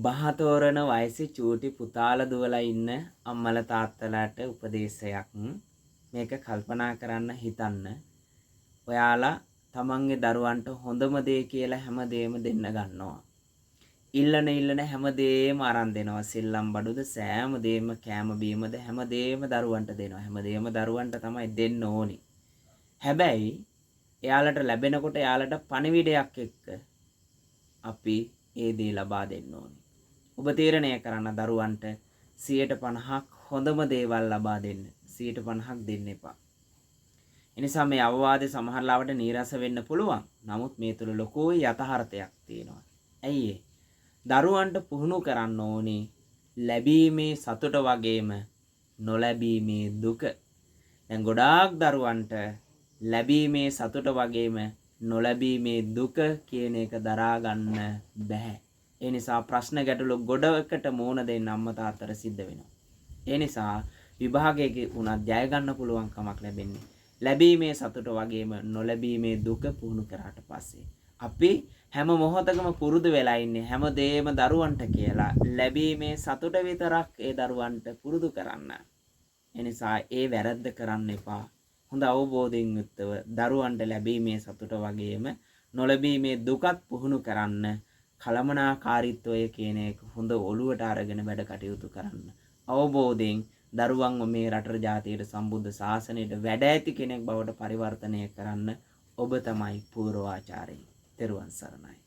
බහතෝරන වයසේ චූටි පුතාලා දුවලා ඉන්න අම්මලා තාත්තලාට උපදේශයක්. මේක කල්පනා කරන්න හිතන්න. ඔයාලා තමන්ගේ දරුවන්ට හොඳම දේ කියලා හැමදේම දෙන්න ගන්නවා. ඉල්ලන හැමදේම අරන් දෙනවා. සෙල්ලම් බඩුද සෑම දේම කෑම බීමද හැමදේම දරුවන්ට දෙනවා. හැමදේම දරුවන්ට තමයි දෙන්න ඕනි. හැබැයි එයාලට ලැබෙනකොට එයාලට පණිවිඩයක් එක්ක අපි ඒ දේ ලබා දෙන්න ඕනි. ඔබ තීරණය කරන්න දරුවන්ට 50%ක් හොඳම දේවල් ලබා දෙන්න. 50%ක් දෙන්න එපා. එනිසා මේ අවවාදේ සමහර ලාවට නීරස වෙන්න පුළුවන්. නමුත් මේ තුල ලොකු යථාර්ථයක් තියෙනවා. ඇයි ඒ? දරුවන්ට පුහුණු කරන්න ඕනේ ලැබීමේ සතුට වගේම නොලැබීමේ දුක. දැන් ගොඩාක් දරුවන්ට ලැබීමේ සතුට වගේම නොලැබීමේ දුක කියන එක දරා ගන්න බැහැ. ඒ නිසා ප්‍රශ්න ගැටලු ගොඩකට මුහුණ දෙන්න අම්මා තාත්තට සිද්ධ වෙනවා. ඒ නිසා විභාගයක උනත් ජය ගන්න පුළුවන් කමක් ලැබෙන්නේ ලැබීමේ සතුට වගේම නොලැබීමේ දුක පුහුණු කරාට පස්සේ. අපි හැම මොහොතකම පුරුදු වෙලා ඉන්නේ හැමදේම දරුවන්ට කියලා ලැබීමේ සතුට විතරක් ඒ දරුවන්ට පුරුදු කරන්න. ඒ නිසා ඒ වැරද්ද කරන්න එපා. හොඳ අවබෝධයෙන් යුක්තව දරුවන්ට ලැබීමේ සතුට වගේම නොලැබීමේ දුකත් පුහුණු කරන්න. කලමනාකාරීත්වය කියන එක හොඳ ඔළුවට අරගෙන වැඩ කටයුතු කරන්න. අවබෝධයෙන් දරුවන්ව මේ රටට ජාතියට සම්බුද්ධ ශාසනයට වැඩ ඇති කෙනෙක් බවට පරිවර්තනය කරන්න ඔබ තමයි පූර්වාචාර්යයි. තෙරුවන් සරණයි.